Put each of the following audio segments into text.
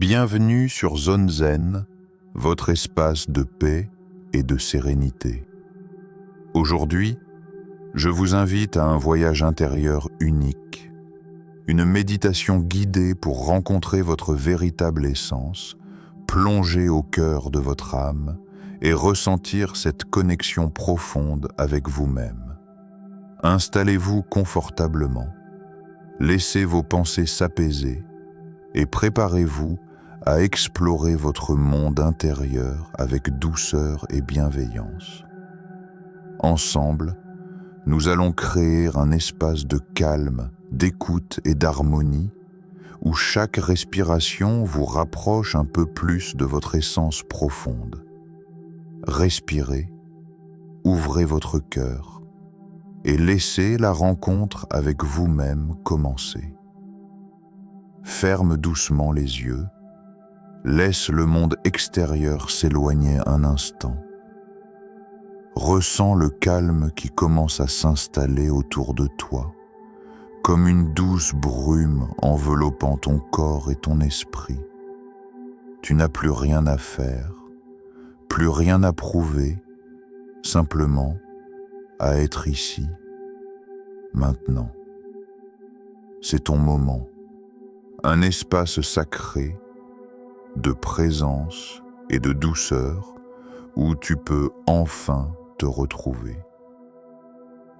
Bienvenue sur Zone Zen, votre espace de paix et de sérénité. Aujourd'hui, je vous invite à un voyage intérieur unique, une méditation guidée pour rencontrer votre véritable essence, plonger au cœur de votre âme et ressentir cette connexion profonde avec vous-même. Installez-vous confortablement, laissez vos pensées s'apaiser et préparez-vous à explorer votre monde intérieur avec douceur et bienveillance. Ensemble, nous allons créer un espace de calme, d'écoute et d'harmonie où chaque respiration vous rapproche un peu plus de votre essence profonde. Respirez, ouvrez votre cœur et laissez la rencontre avec vous-même commencer. Ferme doucement les yeux, laisse le monde extérieur s'éloigner un instant. Ressens le calme qui commence à s'installer autour de toi, comme une douce brume enveloppant ton corps et ton esprit. Tu n'as plus rien à faire, plus rien à prouver, simplement à être ici, maintenant. C'est ton moment, un espace sacré de présence et de douceur où tu peux enfin te retrouver.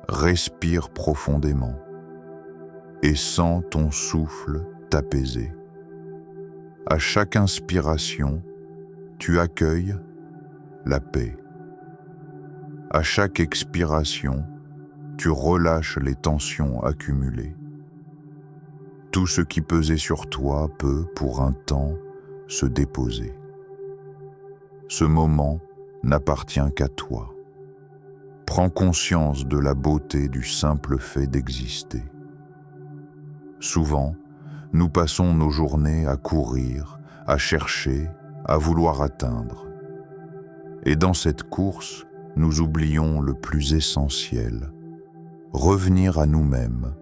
Respire profondément et sens ton souffle t'apaiser. À chaque inspiration, tu accueilles la paix. À chaque expiration, tu relâches les tensions accumulées. Tout ce qui pesait sur toi peut, pour un temps, se déposer. Ce moment n'appartient qu'à toi. Prends conscience de la beauté du simple fait d'exister. Souvent, nous passons nos journées à courir, à chercher, à vouloir atteindre. Et dans cette course, nous oublions le plus essentiel, revenir à nous-mêmes,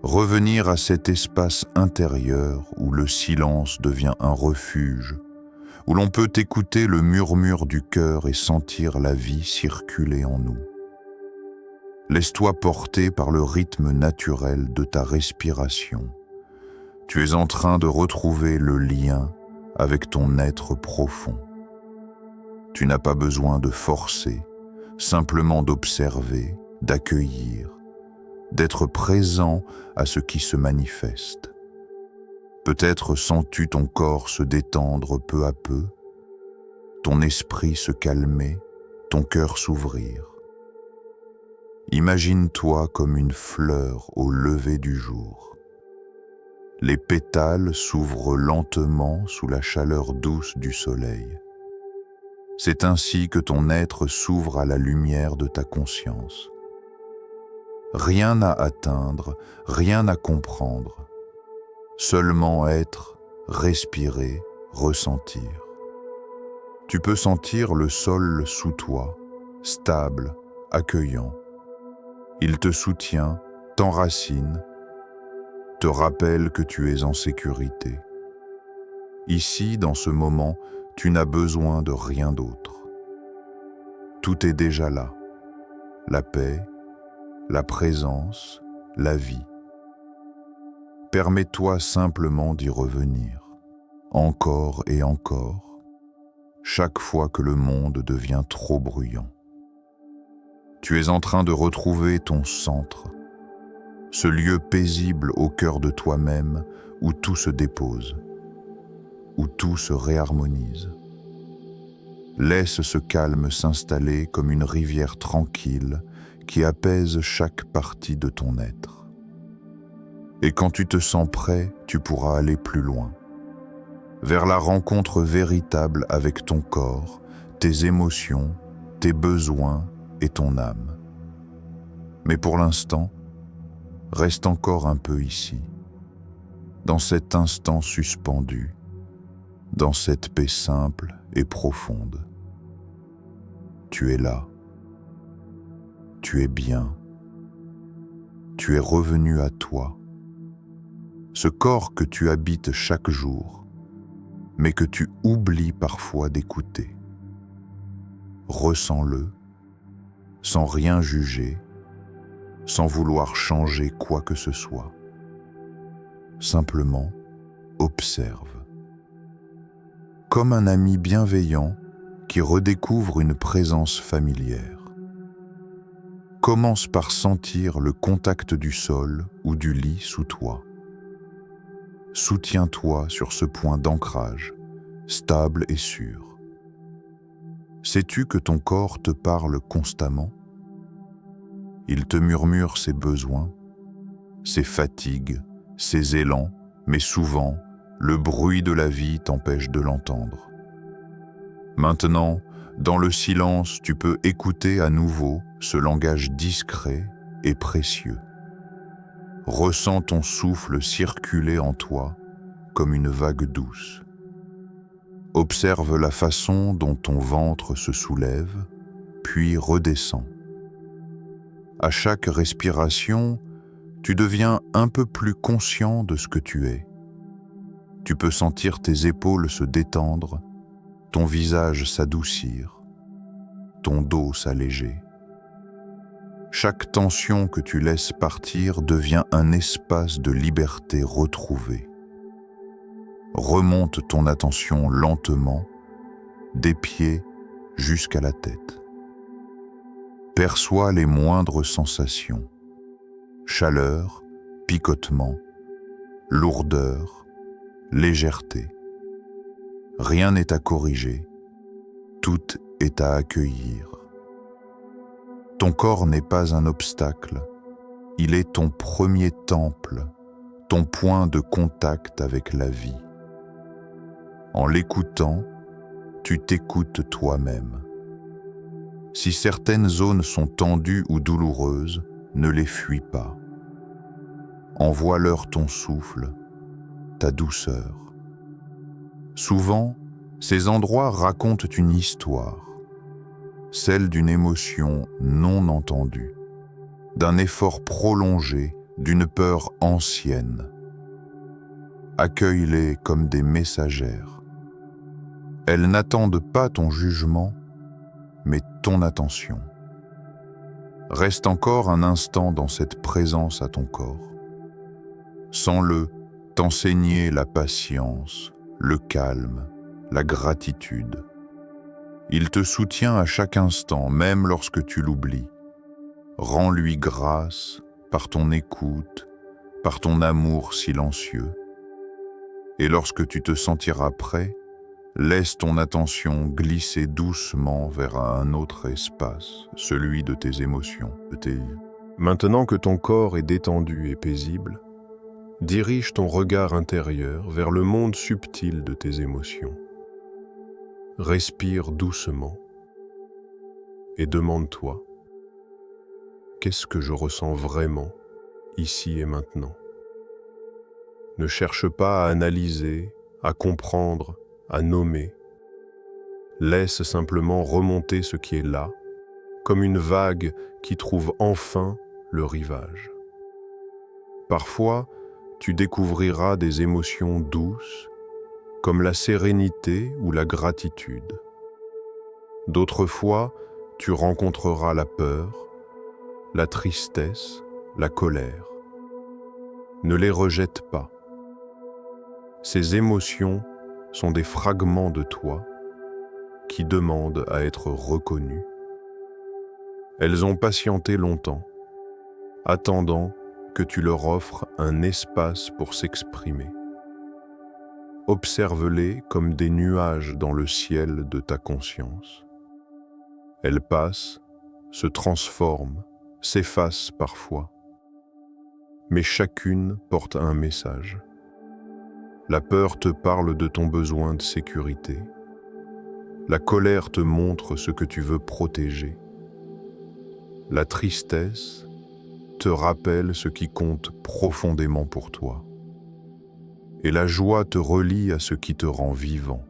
revenir à cet espace intérieur où le silence devient un refuge, où l'on peut écouter le murmure du cœur et sentir la vie circuler en nous. Laisse-toi porter par le rythme naturel de ta respiration. Tu es en train de retrouver le lien avec ton être profond. Tu n'as pas besoin de forcer, simplement d'observer, d'accueillir, d'être présent à ce qui se manifeste. Peut-être sens-tu ton corps se détendre peu à peu, ton esprit se calmer, ton cœur s'ouvrir. Imagine-toi comme une fleur au lever du jour. Les pétales s'ouvrent lentement sous la chaleur douce du soleil. C'est ainsi que ton être s'ouvre à la lumière de ta conscience. Rien à atteindre, rien à comprendre. Seulement être, respirer, ressentir. Tu peux sentir le sol sous toi, stable, accueillant. Il te soutient, t'enracine, te rappelle que tu es en sécurité. Ici, dans ce moment, tu n'as besoin de rien d'autre. Tout est déjà là. La paix, la présence, la vie. Permets-toi simplement d'y revenir, encore et encore, chaque fois que le monde devient trop bruyant. Tu es en train de retrouver ton centre, ce lieu paisible au cœur de toi-même où tout se dépose, où tout se réharmonise. Laisse ce calme s'installer comme une rivière tranquille qui apaise chaque partie de ton être. Et quand tu te sens prêt, tu pourras aller plus loin, vers la rencontre véritable avec ton corps, tes émotions, tes besoins et ton âme. Mais pour l'instant, reste encore un peu ici, dans cet instant suspendu, dans cette paix simple et profonde. Tu es là, tu es bien, tu es revenu à toi. Ce corps que tu habites chaque jour, mais que tu oublies parfois d'écouter. Ressens-le, sans rien juger, sans vouloir changer quoi que ce soit. Simplement, observe. Comme un ami bienveillant qui redécouvre une présence familière. Commence par sentir le contact du sol ou du lit sous toi. Soutiens-toi sur ce point d'ancrage, stable et sûr. Sais-tu que ton corps te parle constamment? Il te murmure ses besoins, ses fatigues, ses élans, mais souvent, le bruit de la vie t'empêche de l'entendre. Maintenant, dans le silence, tu peux écouter à nouveau ce langage discret et précieux. Ressens ton souffle circuler en toi comme une vague douce. Observe la façon dont ton ventre se soulève, puis redescend. À chaque respiration, tu deviens un peu plus conscient de ce que tu es. Tu peux sentir tes épaules se détendre, ton visage s'adoucir, ton dos s'alléger. Chaque tension que tu laisses partir devient un espace de liberté retrouvée. Remonte ton attention lentement, des pieds jusqu'à la tête. Perçois les moindres sensations, chaleur, picotement, lourdeur, légèreté. Rien n'est à corriger, tout est à accueillir. Ton corps n'est pas un obstacle, il est ton premier temple, ton point de contact avec la vie. En l'écoutant, tu t'écoutes toi-même. Si certaines zones sont tendues ou douloureuses, ne les fuis pas. Envoie-leur ton souffle, ta douceur. Souvent, ces endroits racontent une histoire, celle d'une émotion non entendue, d'un effort prolongé, d'une peur ancienne. Accueille-les comme des messagères. Elles n'attendent pas ton jugement, mais ton attention. Reste encore un instant dans cette présence à ton corps. Sens-le t'enseigner la patience, le calme, la gratitude. Il te soutient à chaque instant, même lorsque tu l'oublies. Rends-lui grâce par ton écoute, par ton amour silencieux. Et lorsque tu te sentiras prêt, laisse ton attention glisser doucement vers un autre espace, celui de tes émotions, Maintenant que ton corps est détendu et paisible, dirige ton regard intérieur vers le monde subtil de tes émotions. Respire doucement et demande-toi, qu'est-ce que je ressens vraiment, ici et maintenant? Ne cherche pas à analyser, à comprendre, à nommer. Laisse simplement remonter ce qui est là, comme une vague qui trouve enfin le rivage. Parfois, tu découvriras des émotions douces, comme la sérénité ou la gratitude. D'autres fois, tu rencontreras la peur, la tristesse, la colère. Ne les rejette pas. Ces émotions sont des fragments de toi qui demandent à être reconnus. Elles ont patienté longtemps, attendant que tu leur offres un espace pour s'exprimer. Observe-les comme des nuages dans le ciel de ta conscience. Elles passent, se transforment, s'effacent parfois. Mais chacune porte un message. La peur te parle de ton besoin de sécurité. La colère te montre ce que tu veux protéger. La tristesse te rappelle ce qui compte profondément pour toi. Et la joie te relie à ce qui te rend vivant.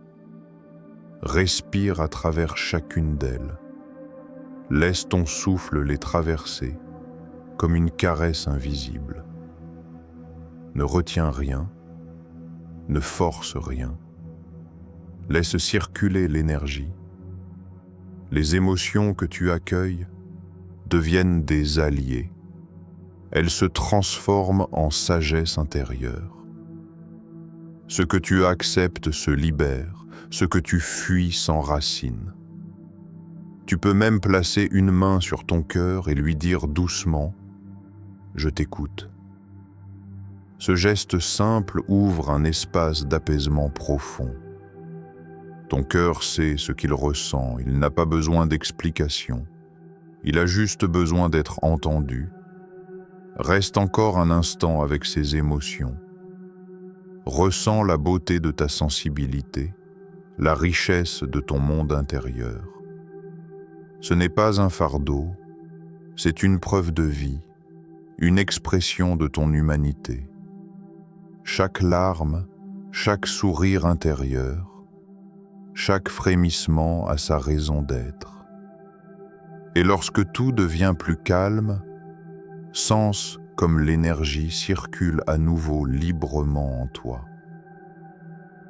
Respire à travers chacune d'elles. Laisse ton souffle les traverser comme une caresse invisible. Ne retiens rien, ne force rien. Laisse circuler l'énergie. Les émotions que tu accueilles deviennent des alliés. Elles se transforment en sagesse intérieure. Ce que tu acceptes se libère, ce que tu fuis s'enracine. Tu peux même placer une main sur ton cœur et lui dire doucement « Je t'écoute ». Ce geste simple ouvre un espace d'apaisement profond. Ton cœur sait ce qu'il ressent, il n'a pas besoin d'explication. Il a juste besoin d'être entendu. Reste encore un instant avec ses émotions. Ressens la beauté de ta sensibilité, la richesse de ton monde intérieur. Ce n'est pas un fardeau, c'est une preuve de vie, une expression de ton humanité. Chaque larme, chaque sourire intérieur, chaque frémissement a sa raison d'être. Et lorsque tout devient plus calme, sens comme l'énergie circule à nouveau librement en toi.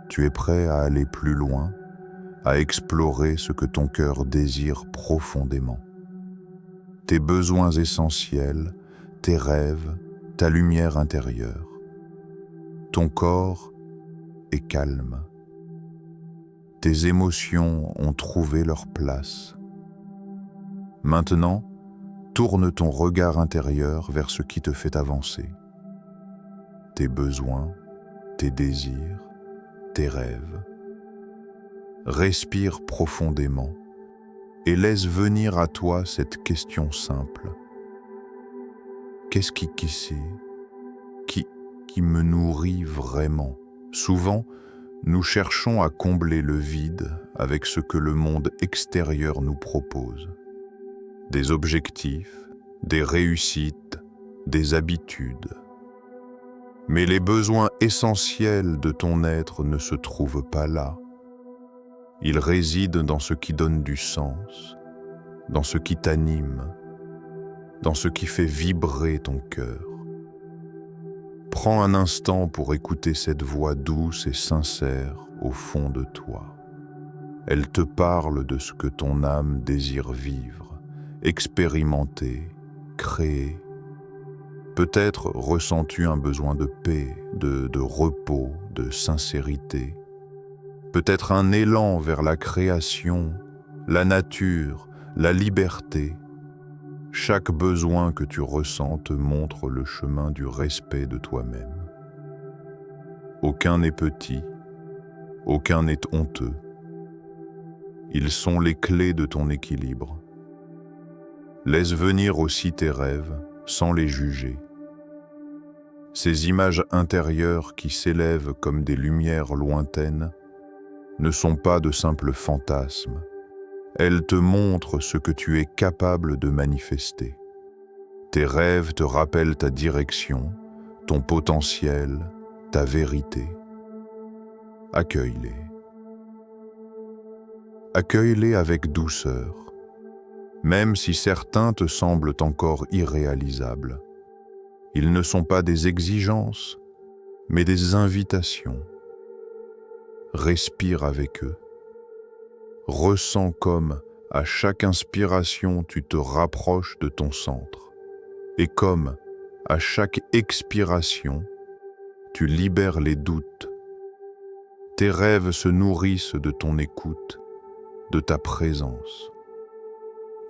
Tu es prêt à aller plus loin, à explorer ce que ton cœur désire profondément. Tes besoins essentiels, tes rêves, ta lumière intérieure. Ton corps est calme. Tes émotions ont trouvé leur place. Maintenant, tourne ton regard intérieur vers ce qui te fait avancer. Tes besoins, tes désirs, tes rêves. Respire profondément et laisse venir à toi cette question simple. Qu'est-ce qui me nourrit vraiment? Souvent, nous cherchons à combler le vide avec ce que le monde extérieur nous propose. Des objectifs, des réussites, des habitudes. Mais les besoins essentiels de ton être ne se trouvent pas là. Ils résident dans ce qui donne du sens, dans ce qui t'anime, dans ce qui fait vibrer ton cœur. Prends un instant pour écouter cette voix douce et sincère au fond de toi. Elle te parle de ce que ton âme désire vivre, expérimenter, créer. Peut-être ressens-tu un besoin de paix, de repos, de sincérité. Peut-être un élan vers la création, la nature, la liberté. Chaque besoin que tu ressens te montre le chemin du respect de toi-même. Aucun n'est petit, aucun n'est honteux. Ils sont les clés de ton équilibre. Laisse venir aussi tes rêves sans les juger. Ces images intérieures qui s'élèvent comme des lumières lointaines ne sont pas de simples fantasmes. Elles te montrent ce que tu es capable de manifester. Tes rêves te rappellent ta direction, ton potentiel, ta vérité. Accueille-les. Accueille-les avec douceur, même si certains te semblent encore irréalisables. Ils ne sont pas des exigences, mais des invitations. Respire avec eux. Ressens comme, à chaque inspiration, tu te rapproches de ton centre. Et comme, à chaque expiration, tu libères les doutes. Tes rêves se nourrissent de ton écoute, de ta présence.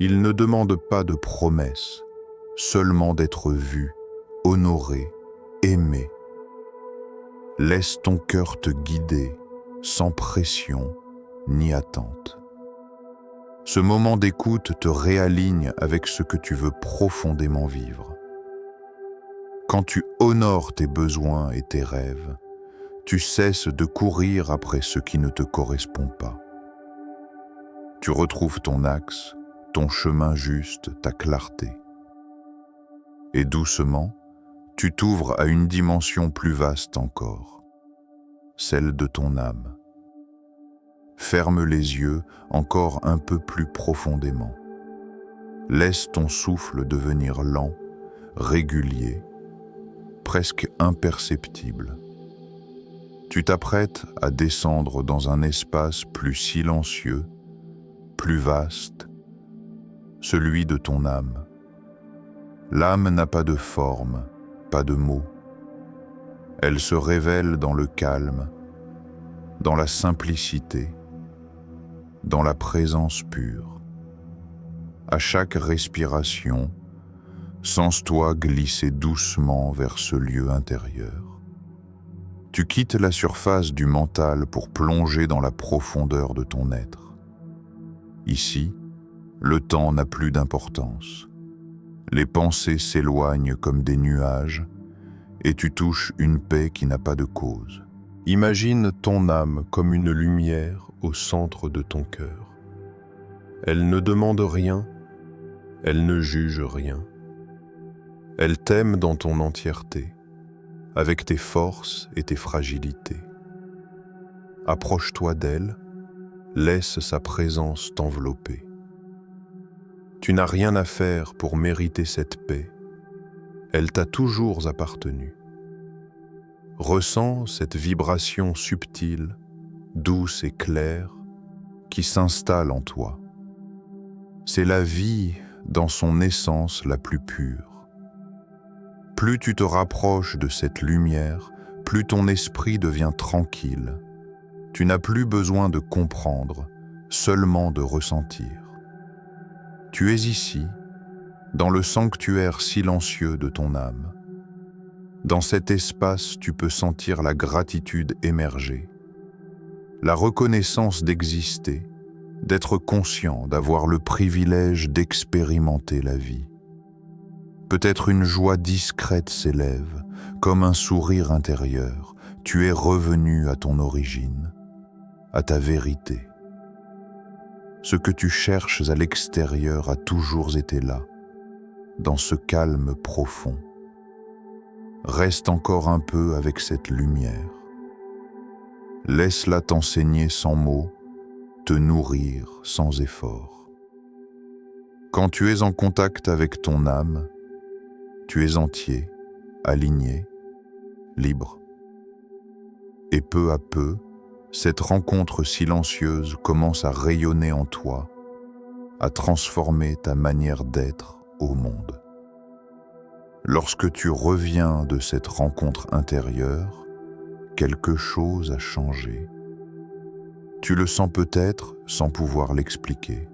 Ils ne demandent pas de promesses, seulement d'être vus, honorés, aimés. Laisse ton cœur te guider, sans pression ni attente. Ce moment d'écoute te réaligne avec ce que tu veux profondément vivre. Quand tu honores tes besoins et tes rêves, tu cesses de courir après ce qui ne te correspond pas. Tu retrouves ton axe, ton chemin juste, ta clarté. Et doucement, tu t'ouvres à une dimension plus vaste encore, celle de ton âme. Ferme les yeux encore un peu plus profondément. Laisse ton souffle devenir lent, régulier, presque imperceptible. Tu t'apprêtes à descendre dans un espace plus silencieux, plus vaste, celui de ton âme. L'âme n'a pas de forme, pas de mots. Elle se révèle dans le calme, dans la simplicité, dans la présence pure. À chaque respiration, sens-toi glisser doucement vers ce lieu intérieur. Tu quittes la surface du mental pour plonger dans la profondeur de ton être. Ici, le temps n'a plus d'importance. Les pensées s'éloignent comme des nuages et tu touches une paix qui n'a pas de cause. Imagine ton âme comme une lumière au centre de ton cœur. Elle ne demande rien, elle ne juge rien. Elle t'aime dans ton entièreté, avec tes forces et tes fragilités. Approche-toi d'elle, laisse sa présence t'envelopper. Tu n'as rien à faire pour mériter cette paix. Elle t'a toujours appartenu. Ressens cette vibration subtile, douce et claire, qui s'installe en toi. C'est la vie dans son essence la plus pure. Plus tu te rapproches de cette lumière, plus ton esprit devient tranquille. Tu n'as plus besoin de comprendre, seulement de ressentir. Tu es ici, dans le sanctuaire silencieux de ton âme. Dans cet espace, tu peux sentir la gratitude émerger, la reconnaissance d'exister, d'être conscient, d'avoir le privilège d'expérimenter la vie. Peut-être une joie discrète s'élève, comme un sourire intérieur. Tu es revenu à ton origine, à ta vérité. Ce que tu cherches à l'extérieur a toujours été là, dans ce calme profond. Reste encore un peu avec cette lumière. Laisse-la t'enseigner sans mots, te nourrir sans effort. Quand tu es en contact avec ton âme, tu es entier, aligné, libre. Et peu à peu, cette rencontre silencieuse commence à rayonner en toi, à transformer ta manière d'être au monde. Lorsque tu reviens de cette rencontre intérieure, quelque chose a changé. Tu le sens peut-être sans pouvoir l'expliquer.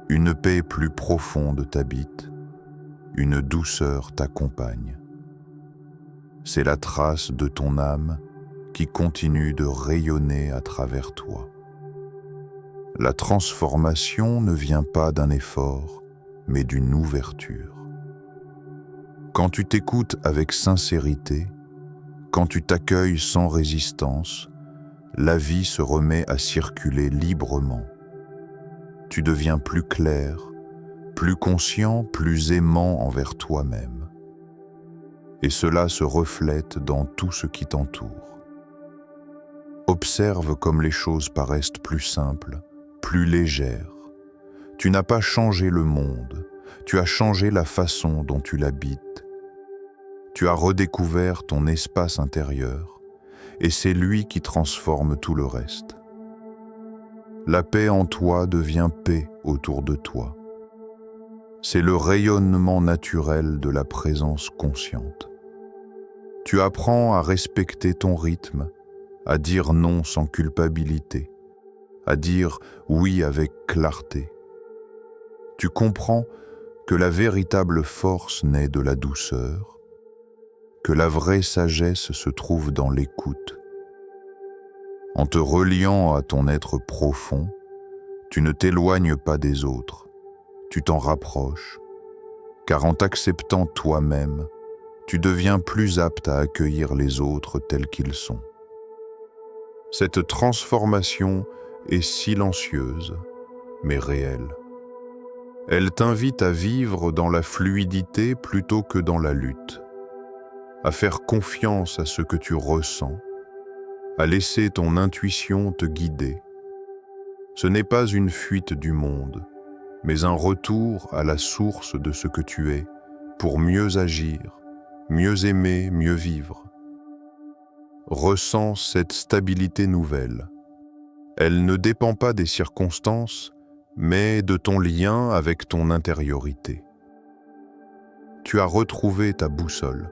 Une paix plus profonde t'habite, une douceur t'accompagne. C'est la trace de ton âme qui continue de rayonner à travers toi. La transformation ne vient pas d'un effort, mais d'une ouverture. Quand tu t'écoutes avec sincérité, quand tu t'accueilles sans résistance, la vie se remet à circuler librement. Tu deviens plus clair, plus conscient, plus aimant envers toi-même. Et cela se reflète dans tout ce qui t'entoure. Observe comme les choses paraissent plus simples, plus légères. Tu n'as pas changé le monde, tu as changé la façon dont tu l'habites. Tu as redécouvert ton espace intérieur, et c'est lui qui transforme tout le reste. La paix en toi devient paix autour de toi. C'est le rayonnement naturel de la présence consciente. Tu apprends à respecter ton rythme, à dire non sans culpabilité, à dire oui avec clarté. Tu comprends que la véritable force naît de la douceur, que la vraie sagesse se trouve dans l'écoute. En te reliant à ton être profond, tu ne t'éloignes pas des autres, tu t'en rapproches, car en t'acceptant toi-même, tu deviens plus apte à accueillir les autres tels qu'ils sont. Cette transformation est silencieuse, mais réelle. Elle t'invite à vivre dans la fluidité plutôt que dans la lutte, à faire confiance à ce que tu ressens, à laisser ton intuition te guider. Ce n'est pas une fuite du monde, mais un retour à la source de ce que tu es, pour mieux agir, mieux aimer, mieux vivre. Ressens cette stabilité nouvelle. Elle ne dépend pas des circonstances, mais de ton lien avec ton intériorité. Tu as retrouvé ta boussole,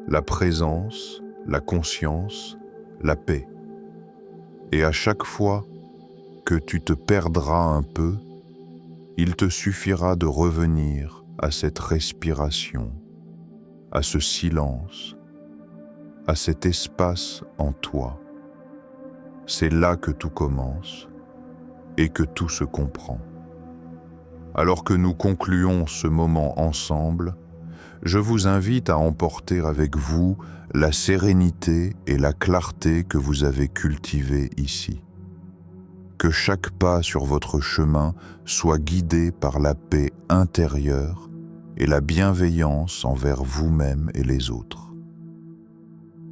la présence, la conscience, la paix. Et à chaque fois que tu te perdras un peu, il te suffira de revenir à cette respiration, à ce silence, à cet espace en toi. C'est là que tout commence et que tout se comprend. Alors que nous concluons ce moment ensemble, je vous invite à emporter avec vous la sérénité et la clarté que vous avez cultivées ici. Que chaque pas sur votre chemin soit guidé par la paix intérieure et la bienveillance envers vous-même et les autres.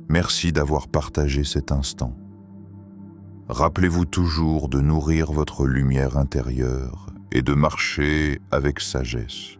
Merci d'avoir partagé cet instant. Rappelez-vous toujours de nourrir votre lumière intérieure et de marcher avec sagesse.